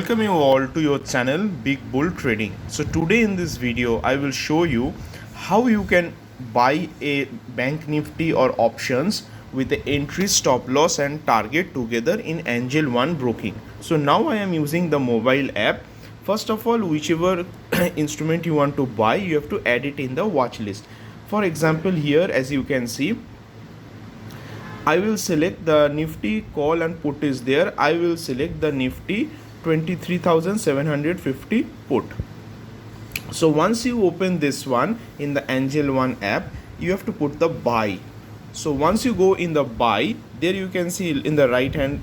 Welcome you all to your channel Big Bull Trading. So today in this video I will show you how you can buy a bank nifty or options with the entry, stop loss and target together in ANGELONE broking. So now I am using the mobile app. First of all, whichever instrument you want to buy, you have to add it in the watch list. For example, here as you can see, I will select the Nifty call and put is there. I will select the Nifty 23,750 put. So once you open this one in the ANGELONE app, you have to put the buy. So once you go in the buy, there you can see in the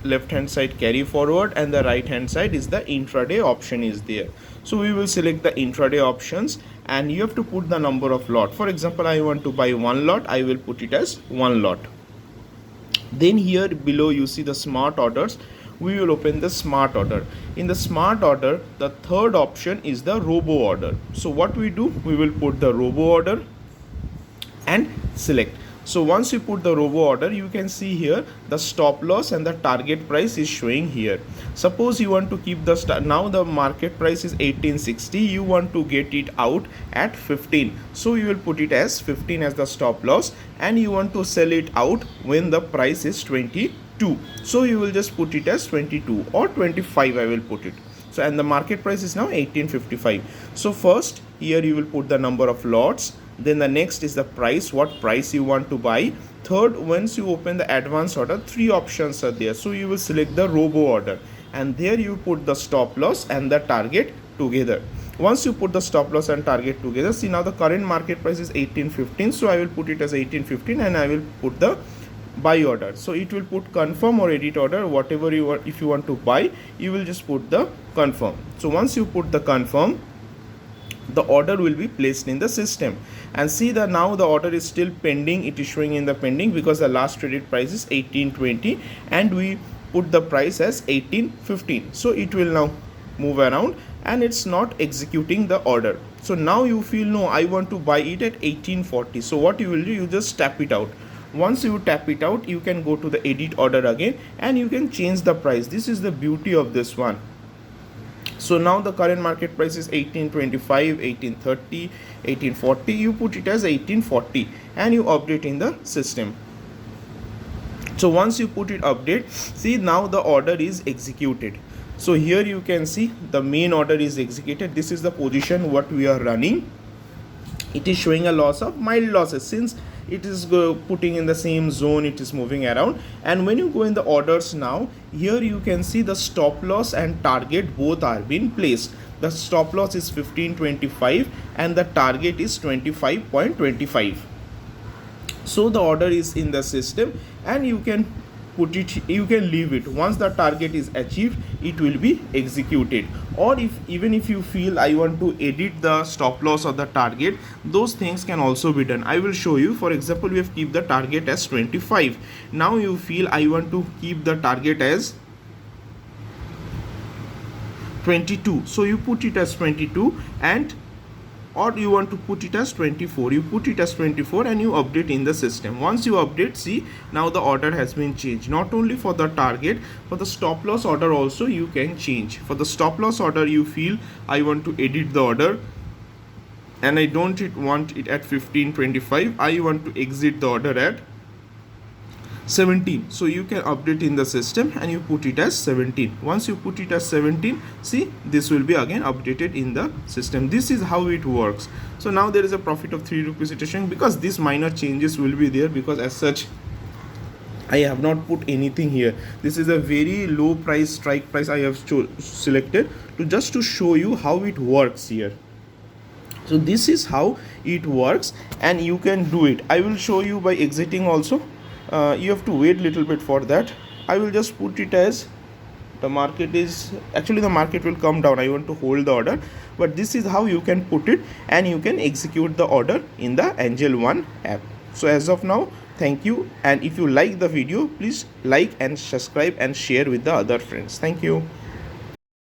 left hand side carry forward, and the right hand side is the intraday option is there. So we will select the intraday options and you have to put the number of lot. For example, I want to buy one lot, I will put it as one lot. Then here below you see the smart orders. We will open the smart order. In the smart order, the third option is the Robo order. So what we do, we will put the Robo order and select. So once you put the Robo order, you can see here the stop loss and the target price is showing here. Suppose you want to keep the now the market price is 1860, you want to get it out at 15. So you will put it as 15 as the stop loss, and you want to sell it out when the price is 22. So you will just put it as 22 or 25, I will put it. So and the market price is now 1855. So first here you will put the number of lots. Then the next is the price, what price you want to buy. Third, once you open the advanced order, three options are there. So you will select the Robo order, and there you put the stop loss and the target together. Once you put the stop loss and target together, see now the current market price is 1815. So I will put it as 1815 and I will put the buy order. So it will put confirm or edit order, whatever you want. If you want to buy, you will just put the confirm. So once you put the confirm, the order will be placed in the system, and see that now the order is still pending. It is showing in the pending because the last traded price is 1820 and we put the price as 1815. So it will now move around and it's not executing the order. So now you feel, no, I want to buy it at 1840. So what you will do, you just tap it out. Once you tap it out, you can go to the edit order again and you can change the price. This is the beauty of this one. So now the current market price is 1825, 1830, 1840. You put it as 1840 and you update in the system. So once you put it update, see now the order is executed. So here you can see the main order is executed. This is the position what we are running. It is showing a loss of mild losses since it is putting in the same zone, it is moving around. And when you go in the orders now, here you can see the stop loss and target both are being placed. The stop loss is 1525 and the target is 25.25. so the order is in the system and you can put it, you can leave it. Once the target is achieved, it will be executed. Or even if you feel I want to edit the stop loss or the target, those things can also be done. I will show you. For example, we have keep the target as 25. Now you feel I want to keep the target as 22. So you put it as 22, and or you want to put it as 24, you put it as 24 and you update in the system. Once you update, see now the order has been changed. Not only for the target, for the stop loss order also you can change. For the stop loss order, you feel I want to edit the order and I don't want it at 1525, I want to exit the order at 17. So you can update in the system and you put it as 17. Once you put it as 17, see this will be again updated in the system. This is how it works. So now there is a profit of 3 rupees it is showing, because these minor changes will be there, because as such I have not put anything here. This is a very low price strike price I have selected to just to show you how it works here. So this is how it works and you can do it. I will show you by exiting also. You have to wait a little bit for that. I will just put it as the market is actually, the market will come down. I want to hold the order, but this is how you can put it and you can execute the order in the ANGELONE app. So as of now, thank you, and if you like the video, please like and subscribe and share with the other friends. Thank you.